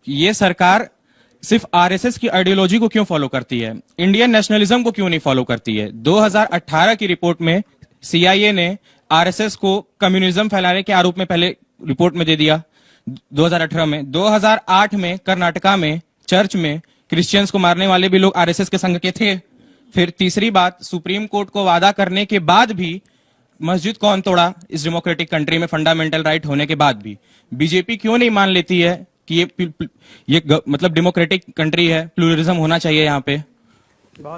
ये सरकार सिर्फ आरएसएस की आइडियोलॉजी को क्यों फॉलो करती है, इंडियन नेशनलिज्म को क्यों नहीं फॉलो करती है। 2018 की रिपोर्ट में सीआईए ने आरएसएस को कम्युनिज्म फैलाने के आरोप में पहले रिपोर्ट में दे दिया 2018 में। 2008 में कर्नाटका में चर्च में क्रिश्चियंस को मारने वाले भी लोग आरएसएस के संघ के थे। फिर तीसरी बात, सुप्रीम कोर्ट को वादा करने के बाद भी मस्जिद कौन तोड़ा इस डेमोक्रेटिक कंट्री में, फंडामेंटल राइट होने के बाद भी बीजेपी क्यों नहीं मान लेती है कि ये मतलब डेमोक्रेटिक कंट्री है, प्लूरलिज्म होना चाहिए यहाँ पे।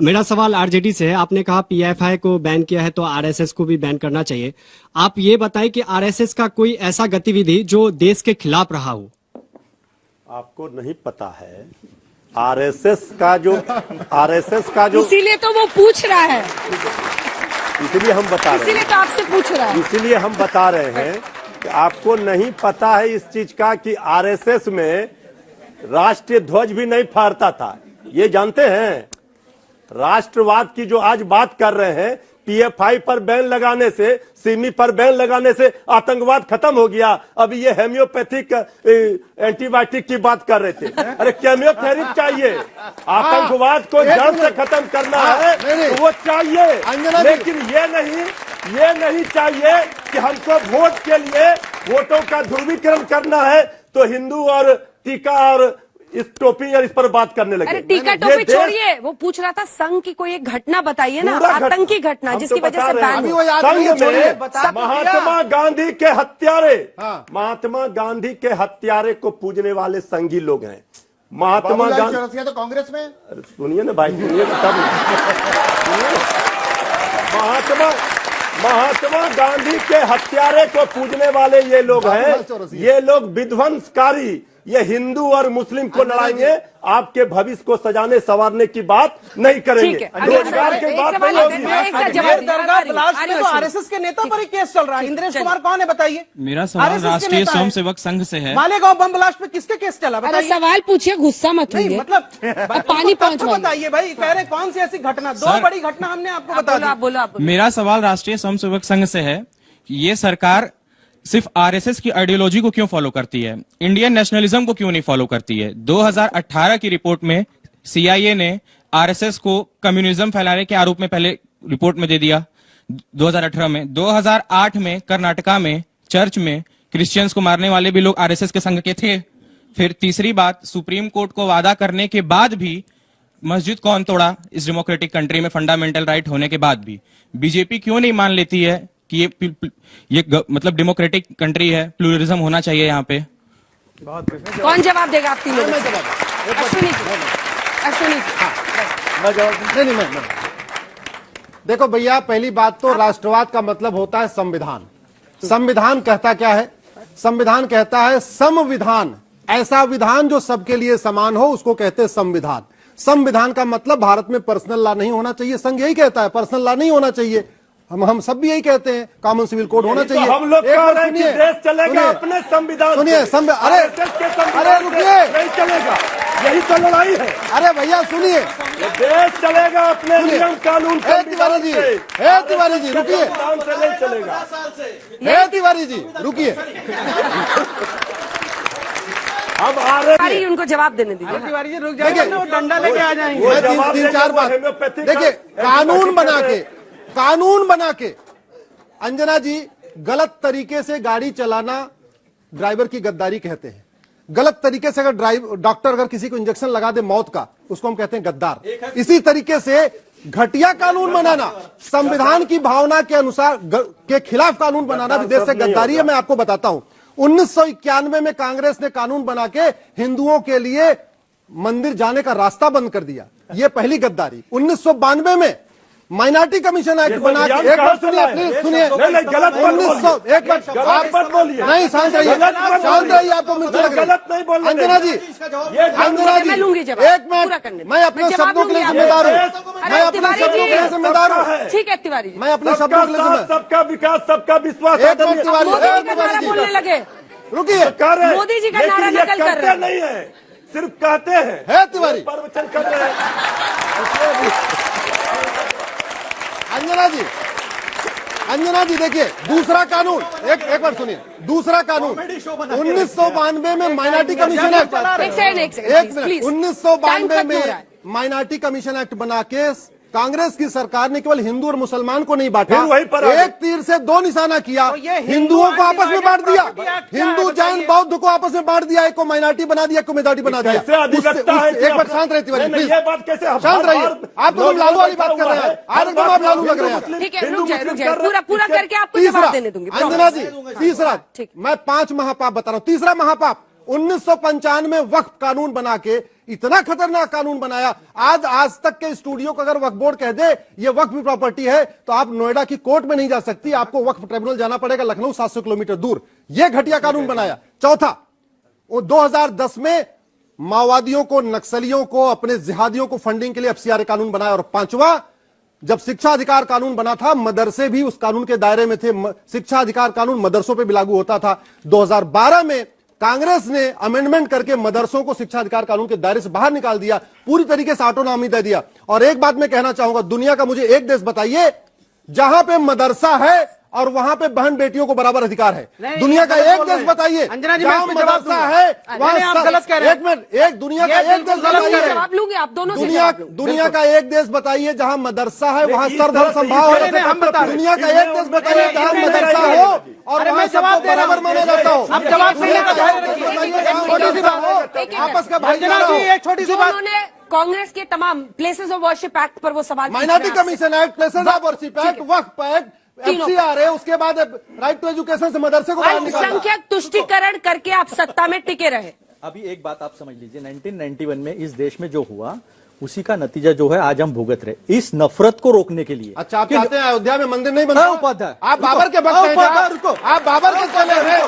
मेरा सवाल आरजेडी से है। आपने कहा पीएफआई को बैन किया है तो आरएसएस को भी बैन करना चाहिए। आप ये बताएं कि आरएसएस का कोई ऐसा गतिविधि जो देश के खिलाफ रहा हो। आपको नहीं पता है आरएसएस का जो इसीलिए तो वो पूछ रहा है, इसीलिए हम बता रहे हैं, इसीलिए तो आपसे पूछ रहा है, इसीलिए हम बता रहे हैं कि आपको नहीं पता है इस चीज का कि आरएसएस में राष्ट्रीय ध्वज भी नहीं फहरता था। ये जानते हैं? राष्ट्रवाद की जो आज बात कर रहे हैं, पीएफआई पर बैन लगाने से, सिमी पर बैन लगाने से आतंकवाद खत्म हो गया। अभी ये हेम्योपैथिक एंटीबायोटिक की बात कर रहे थे। अरे केमियोथेरेपी चाहिए, आतंकवाद को जड़ से खत्म करना है तो वो चाहिए, लेकिन ये नहीं चाहिए कि हमको वोट के लिए वोटों का ध्रुवीकरण करना है तो हिंदू और टीका और इस टोपी और इस पर बात करने लगे। अरे टीका टोपी छोड़िए, वो पूछ रहा था संघ की कोई एक घटना बताइए ना, आतंकी घटना जिसकी वजह से बैन हुआ। संघ में महात्मा गांधी के हत्यारे, महात्मा गांधी के हत्यारे को पूजने वाले संघी लोग हैं। महात्मा गांधी तो कांग्रेस में, सुनिए ना भाई, सुनिए तब महात्मा गांधी के हत्यारे को पूजने वाले ये लोग हैं। ये लोग विध्वंसकारी, ये हिंदू और मुस्लिम को लड़ाएंगे, आपके भविष्य को सजाने संवारने की बात नहीं करेंगे, रोजगार की बात नहीं होगी। दरगाह ब्लास्ट में तो आरएसएस के नेता पर ही केस चल रहा है। इंद्रेश कुमार कौन है बताइए? मेरा सवाल राष्ट्रीय स्वयंसेवक संघ से है। मालेगांव बम ब्लास्ट में किसके केस चला बताइए? सवाल पूछिए, गुस्सा मत होइए। मतलब पानी बताइए भाई, कह रहे कौन सी ऐसी घटना, दो बड़ी घटना हमने आपको बता दी। मेरा सवाल राष्ट्रीय स्वयंसेवक संघ से है कि ये सरकार सिर्फ आरएसएस की आइडियोलॉजी को क्यों फॉलो करती है, इंडियन नेशनलिज्म को क्यों नहीं फॉलो करती है। 2018 की रिपोर्ट में सीआईए ने आरएसएस को कम्युनिज्म फैलाने के आरोप में पहले रिपोर्ट में दे दिया 2018 में। 2008 में कर्नाटका में चर्च में क्रिश्चियंस को मारने वाले भी लोग आरएसएस के संघ के थे। फिर तीसरी बात, सुप्रीम कोर्ट को वादा करने के बाद भी मस्जिद कौन तोड़ा इस डेमोक्रेटिक कंट्री में, फंडामेंटल राइट होने के बाद भी बीजेपी क्यों नहीं मान लेती है कि ये मतलब डेमोक्रेटिक कंट्री है, प्लूरलिज्म होना चाहिए यहाँ पे। कौन जवाब देगा आप तीनों में से? अश्विनी नहीं। देखो भैया, पहली बात तो राष्ट्रवाद का मतलब होता है संविधान। संविधान कहता क्या है? संविधान कहता है संविधान, ऐसा विधान जो सबके लिए समान हो, उसको कहते हैं संविधान। संविधान का मतलब भारत में पर्सनल लॉ नहीं होना चाहिए। संघ यही कहता है पर्सनल लॉ नहीं होना चाहिए। हम सब भी यही कहते हैं, कॉमन सिविल कोड होना चाहिए। तो हम लोग कह रहे हैं कि देश चलेगा अपने संविधान। सुनिए, अरे रुकिए, नहीं चलेगा, यही तो लड़ाई है। अरे भैया सुनिए, देश चलेगा अपने नियम कानून। तिवारी जी, तिवारी जी रुकिए, नहीं चलेगा। तिवारी जी रुकिए, अब आ रहे उनको जवाब देने दीजिए। तिवारी जी रुक जाइए, डंडा लेके आ जाएंगे। तीन चार बात देखिए, कानून बना के अंजना जी, गलत तरीके से गाड़ी चलाना ड्राइवर की गद्दारी कहते हैं। गलत तरीके से अगर डॉक्टर अगर किसी को इंजेक्शन लगा दे मौत का, उसको हम कहते हैं गद्दार। इसी तरीके से घटिया कानून बनाना, संविधान की भावना के अनुसार के खिलाफ कानून बनाना भी देश से गद्दारी है। मैं आपको बताता हूं, 1991 में कांग्रेस ने कानून बना के हिंदुओं के लिए मंदिर जाने का रास्ता बंद कर दिया। यह पहली गद्दारी। 1992 में माइनॉरिटी कमीशन एक्ट बना के, एक बार सुनिए, प्लीज सुनिए, 1900 एक बार आप बोलिए, नहीं शांत रहिए, आपको मिर्ची लग रही है। अंजना जी, एक मिनट, मैं अपने शब्दों के लिए जिम्मेदार हूँ, मैं अपने शब्दों के लिए जिम्मेदार हूँ। ठीक है तिवारी जी, मैं अपने शब्दों के लिए जिम्मेदार। सबका विकास, सबका विश्वास। एक मिनट तिवारी जी बोलने लगे, रुकिए। मोदी जी का नारा नकल कर रहे हैं। नहीं है, सिर्फ कहते हैं तिवारी, प्रवचन कर रहे हैं। अंजना जी, अंजना जी देखिए, दूसरा कानून एक बार सुनिए, दूसरा कानून 1992 में माइनॉरिटी कमीशन एक्ट, एक सेकंड, एक मिनट, प्लीज। 1992 में माइनॉरिटी कमीशन एक्ट बना के कांग्रेस की सरकार ने केवल हिंदू और मुसलमान को नहीं बांटा, फिर वहीं पर आ गए। एक तीर से दो निशाना किया, तो ये हिंदुओं को आपस में बांट दिया, प्रॉपर्टी एक्ट हिंदू क्या है जैन बौद्ध को आपस में बांट दिया, एक को माइनॉरिटी बना दिया, एक को मेजॉरिटी बना दिया। कैसे अधिवक्ता है कि एक बार आप- शांत रहती नहीं, नहीं, ये बात कैसे आप शांत रहिए, बार-बार आप तो लोग लालू वाली बात कर हुआ रहे है। हैं, आज एकदम आप लालू लग रहे हैं। ठीक है, हिंदू रुक जाए, मुस्लिम रुक जाए, कर रहे- पूरा करके आपको तीसरा, जवाब देने दूंगी। अंजना जी, तीसरा, ठीक। मैं 5 महापाप बता रहा हूं, तीसरा महापाप 1995 में वक्फ कानून बना के इतना खतरनाक कानून बनाया, आज तक के स्टूडियो को अगर वक्फ बोर्ड कह दे ये वक्फ की प्रॉपर्टी है तो आप नोएडा की कोर्ट में नहीं जा सकती, आपको वक्फ ट्रिब्यूनल जाना पड़ेगा, लखनऊ 700 किलोमीटर दूर। यह घटिया कानून बनाया। चौथा, वो 2010 में माओवादियों को, नक्सलियों को, अपने जिहादियों को फंडिंग के लिए एफसीआर कानून बनाया। और पांचवा, जब शिक्षा अधिकार कानून बना था, मदरसे भी उस कानून के दायरे में थे, शिक्षा अधिकार कानून मदरसों पे भी लागू होता था। 2012 में कांग्रेस ने अमेंडमेंट करके मदरसों को शिक्षा अधिकार कानून के दायरे से बाहर निकाल दिया, पूरी तरीके से ऑटोनॉमी दे दिया। और एक बात मैं कहना चाहूंगा, दुनिया का मुझे एक देश बताइए जहां पे मदरसा है और वहां पे बहन बेटियों को बराबर अधिकार है। दुनिया का एक देश बताइए अंजना जी, मैं जहां इस पे जवाब मदरसा दूंगा। है नहीं, आप गलत कह रहे हैं। एक मिनट, एक दुनिया का एक देश गलत कह रहे हैं। जवाब लूंगी, आप दोनों से दुनिया जवाब लूंगी। दुनिया का एक देश बताइए जहां मदरसा है वहां इस सर्वधर्म तरह से संभाव इस है। तरह से हम बता रहे हैं। दुनिया का एक देश बताइए जहां मदरसा हो और अरे वहां मैं जवाब सबको दे रहा हूं। बराबर माना जाता हो। अब जवाब सुनने का धैर्य रखिए। बताइए जहां छोटी सी बात मदरसा एक- हो, आपस का अंजना भाईचारा जी, हो। एक छोटी सी जो बात, उन्होंने कांग्रेस के तमाम प्लेसेस ऑफ वर्शिप एक्ट पर वो सवाल माइनॉरिटी पूछ रहे हैं commission act, places of worship act, Waqf act, तीनों। एफसीआर है, उससे बाद राइट टू एजुकेशन से मदरसे को बाहर आपसे। निकाला। अल्पसंख्यक तुष्टिकरण करके आप सत्ता में टिके रहे। अभी एक बात आप समझ लीजिए, 1991 में इस देश में जो हुआ उसी का नतीजा जो है आज हम भुगत रहे। इस नफरत को रोकने के लिए अच्छा, आप चाहते हैं अयोध्या में मंदिर नहीं बनता? उपाध्याय, आप बाबर के भक्त हैं क्या? रुको, आप बाबर के चेले हैं?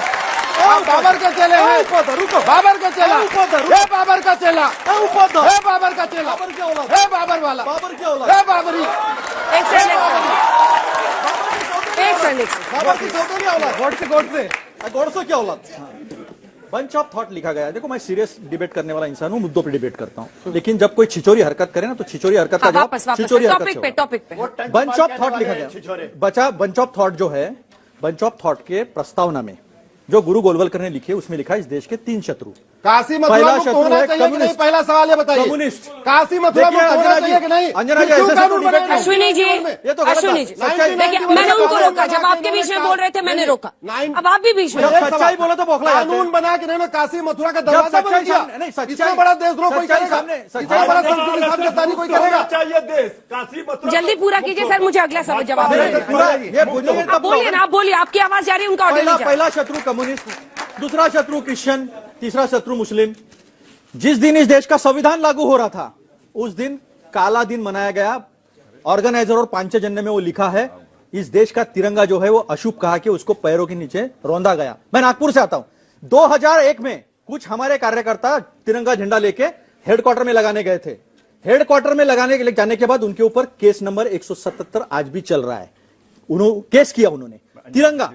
आप बाबर के चेले हैं? रुको, बाबर का चेला, रुको। हे बाबर का चेला, हे बाबर का चेला, बाबर क्या औलाद? हे बाबर वाला, बाबर क्या औलाद? हे बाबरी, एक सेकंड, एक सेकंड। बाबर की सौतेली औलाद। गोडसे क्या औलाद? बंच ऑफ थॉट लिखा गया है। देखो, मैं सीरियस डिबेट करने वाला इंसान हूं, मुद्दों पे डिबेट करता हूं, लेकिन जब कोई छिचोरी हरकत करे ना तो छिचोरी हरकत का जवाब वापस छिचोरी हरकत टॉपिक से पे, होगा। टॉपिक पे। बंच ऑफ थॉट लिखा गया। बंच ऑफ थॉट जो है, बंच ऑफ थॉट के प्रस्तावना में जो गुरु गोलवलकर ने लिखी है उसमें लिखा है इस देश के 3 शत्रु। काशी मथुरा पहला मुक्त शत्रु होना है चाहिए कि नहीं? कम्युनिस्ट। पहला सवाल ये बताइए, कम्युनिस्ट। काशी मथुरा मुक्त देखिए, होना अंजना चाहिए जी, कि नहीं? अंजना जी, क्यों ऐसे कानून तो बने? डिबेट अश्विनी जी, ये तो गलत अश्विनी जी, बात है। देखिए, मैंने उनको रोका जब आपके बीच में बोल रहे थे, मैंने रोका। अब आप भी बीच में जब बोल रहे हैं। सच्चाई बोलो तो बौखला जाते हैं। कानून बना के इन्होंने काशी मथुरा का जब दरवाजा बंद सच्चाई किया। सामने- नहीं, सच्चाई- इतना बड़ा देशद्रोह कोई सच्चाई करेगा? सामने- इतना बड़ा संस्कृति खानदानी कोई करेगा? चाहिए देश काशी मथुरा जल्दी पूरा कीजिए सर, मुझे अगला सवाल जवाब नहीं, देना पूरा है। ये बोलिए आप बोलिए ना, आप बोलिए, आपकी आवाज जा रही है, उनका ऑडियो नहीं जा रहा। पहला शत्रु कम्युनिस्ट, दूसरा शत्रु क्रिश्चियन, तीसरा शत्रु मुस्लिम। जिस दिन इस देश का संविधान लागू हो रहा था उस दिन काला दिन मनाया गया। ऑर्गेनाइजर और पांचजन्य में वो लिखा है, इस देश का तिरंगा जो है वो अशुभ कहा कि उसको पैरों के नीचे रौंदा गया। मैं नागपुर से आता हूं। 2001 में कुछ हमारे कार्यकर्ता तिरंगा झंडा लेके हेडक्वार्टर में लगाने गए थे। हेडक्वार्टर में लगाने के लिए जाने के बाद उनके ऊपर केस नंबर 177 आज भी चल रहा है। उन्होंने केस किया, उन्होंने तिरंगा।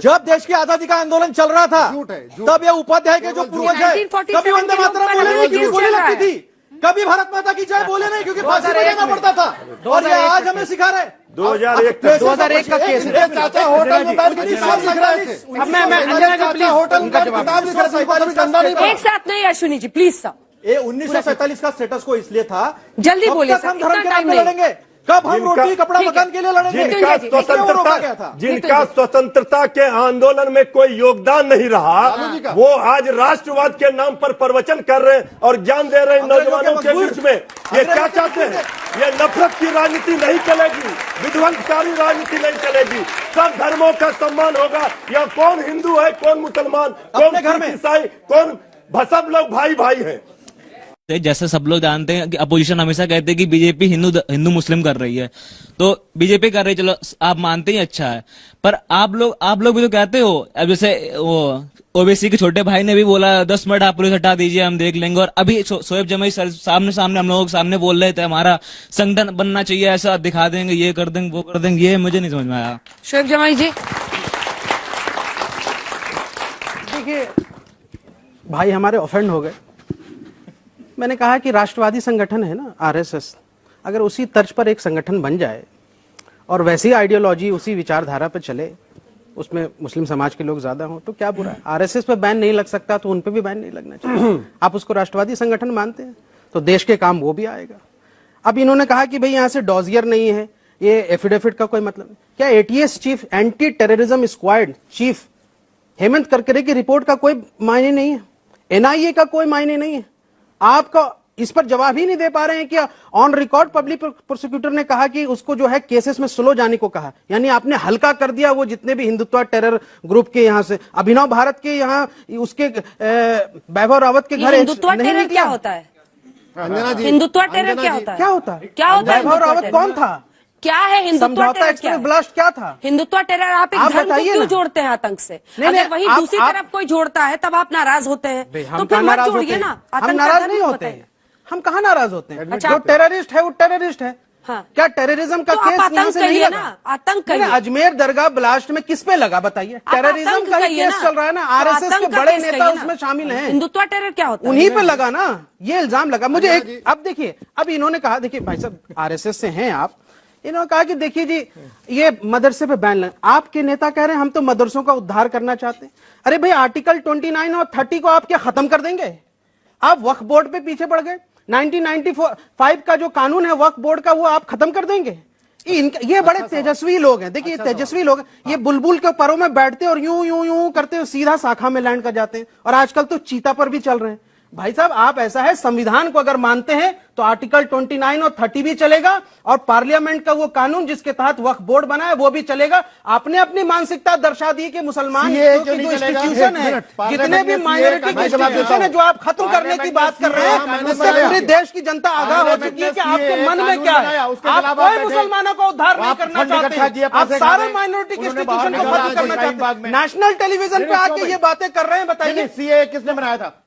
जब देश की आजादी का आंदोलन चल रहा था झूठ है, झूठ। तब ये उपाध्याय के जो पूर्वज है 1947 कभी वंदे मातरम के बोले लोग नहीं क्योंकि पर गोली चल रहा लगती है। थी, कभी भारत माता की जय बोले नहीं क्योंकि फांसी पे जाना पड़ता था, और ये आज हमें सिखा रहे। 2001 का केस है। मेरे चाचा होटल में बैठ के किताब लिख रहे थे। अब मैं अंजना जी, चाचा होटल में बैठ के किताब लिख रहे थे, उनको कभी धंधा नहीं एक साथ नहीं अश्विनी जी, प्लीज सर। ये 1947 का स्टेटस को इसलिए था, जल्दी कब बोलिए तक सर, हम धर्म इतना के नाम टाइम पे नहीं। लड़ेंगे, कब हम जिनका- रोटी कपड़ा ठीक है। मकान के लिए लड़ेंगे। जिनका नितिन जी, इसलिए वो रोका गया था। जिनका स्वतंत्रता के आंदोलन में कोई योगदान नहीं लालू जी का। रहा, वो आज राष्ट्रवाद के नाम पर प्रवचन कर रहे हैं और ज्ञान दे रहे हैं नौजवानों के बीच में। ये क्या चाहते हैं? ये नफरत की राजनीति नहीं चलेगी, विध्वंसकारी राजनीति नहीं चलेगी। सब धर्मों का सम्मान होगा। या कौन हिंदू है, कौन मुसलमान, कौन अपने घर में। सिख, ईसाई, कौन, सब लोग भाई भाई हैं। जैसे सब लोग जानते हैं कि अपोजिशन हमेशा कहते हैं कि बीजेपी हिंदू मुस्लिम कर रही है, तो बीजेपी कर रही है, चलो आप मानते ही अच्छा है, पर आप लोग भी तो कहते हो। अब जैसे वो ओबीसी के छोटे भाई ने भी बोला 10 मिनट आप पुलिस हटा दीजिए, हम देख लेंगे। और अभी शोएब जमाई सर सामने हम लोगों के सामने बोल रहे थे हमारा संगठन बनना चाहिए, ऐसा दिखा देंगे, ये कर देंगे, वो कर देंगे। ये मुझे नहीं समझ में आया। शोएब जमाई जी, देखिए भाई हमारे ऑफेंड हो गए। मैंने कहा कि राष्ट्रवादी संगठन है ना आरएसएस, अगर उसी तर्ज पर एक संगठन बन जाए और वैसी आइडियोलॉजी उसी विचारधारा पे चले, उसमें मुस्लिम समाज के लोग ज्यादा हों तो क्या बुरा है। आरएसएस पे बैन नहीं लग सकता तो उन पे भी बैन नहीं लगना चाहिए। आप उसको राष्ट्रवादी संगठन मानते हैं तो देश के काम वो भी आएगा। अब इन्होंने कहा कि भाई यहां से डॉजियर नहीं है, ये एफिडेविट का कोई मतलब नहीं। क्या ATS chief, anti terrorism squad chief Hemant Karkare की रिपोर्ट का कोई मायने नहीं है, एनआईए का कोई मायने नहीं है? आपका इस पर जवाब ही नहीं दे पा रहे हैं कि ऑन रिकॉर्ड पब्लिक प्रोसिक्यूटर ने कहा कि उसको जो है केसेस में स्लो जाने को कहा, यानी आपने हल्का कर दिया वो जितने भी हिंदुत्व टेरर ग्रुप के यहां से। अभिनव भारत के यहां उसके वैभव रावत के घर हिंदुत्व नहीं टेरर निकला। क्या होता है? अंजना जी, हिंदुत्व टेरर अंजना क्या जी, होता है? क्या होता है? क्या होता है? वैभव रावत कौन था? क्या है हिंदुत्व समझौता टेरर? क्या एक्सप्रेस है? ब्लास्ट क्या था? हिंदुत्व टेरर आप एक आप धर्म को बताइए क्यों ना। जोड़ते हैं आतंक से? नहीं, अगर नहीं, वही आप- दूसरी आप- तरफ कोई जोड़ता है तब आप नाराज होते हैं, हम तो फिर कहाँ मत नाराज होते जोड़िए हैं? ना। हम आतंक का नाराज धर्म नहीं मत होते बताइए। हैं। हम कहाँ नाराज होते हैं? अच्छा, जो टेररिस्ट है वो टेररिस्ट है। हाँ। क्या टेररिज्म का तो आप केस यहाँ आतंक से नहीं कहिए लगा? ना, आतंक नहीं, कहिए। अजमेर दरगाह ब्लास्ट में किस पे लगा बताइए? आप टेररिज्म आतंक का ही कहिए केस ना। चल रहा है ना, तो आरएसएस के आतंक का बड़े केस नेता कहिए ना। उसमें शामिल हैं। हिंदुत्व टेरर क्या होता है? उन्हीं पे लगा ना, ये इल्जाम लगा मुझे एक। अब देखिए, अब इन्होंने कहा, देखिए भाई साहब आरएसएस से हैं आप, इन्होंने कहा कि देखिए जी ये मदरसे पे बैन लगा। आपके नेता कह रहे हैं हम तो मदरसों का उद्धार करना चाहते हैं। अरे भाई आर्टिकल 29 और 30 को आप क्या खत्म कर देंगे? आप वक्फ बोर्ड पे पीछे पड़ गए। 1995 का जो कानून है वक्फ बोर्ड का वो आप खत्म कर देंगे। ये बड़े तेजस्वी लोग हैं। देखिए तेजस्वी लोग हैं। ये बुलबुल के परों में बैठते और यूं यूं यूं करते हुए सीधा शाखा में लैंड कर जाते हैं। और आजकल तो चीता पर भी चल रहे हैं। भाई साहब आप ऐसा है, संविधान को अगर मानते हैं तो आर्टिकल 29 और 30 भी चलेगा और पार्लियामेंट का वो कानून जिसके तहत वक्फ बोर्ड बना है वो भी चलेगा। आपने अपनी मानसिकता दर्शा दी कि मुसलमान CAA जो नहीं चलेगा। इंस्टीट्यूशन है, एक मिनट, जितने भी CAA माइनॉरिटी का इंस्टीट्यूशन है जो आप खत्म करने की बात कर रहे हैं, उससे पूरे देश की जनता आगाह हो चुकी है कि आपके मन में क्या है। आप कोई मुसलमानों को उद्धार नहीं करना चाहते, आप सारे माइनॉरिटी के इंस्टीट्यूशन को खत्म करना चाहते हैं। नेशनल टेलीविजन पे आके ये बातें कर रहे हैं, बताइए। CAA किसने बनाया था?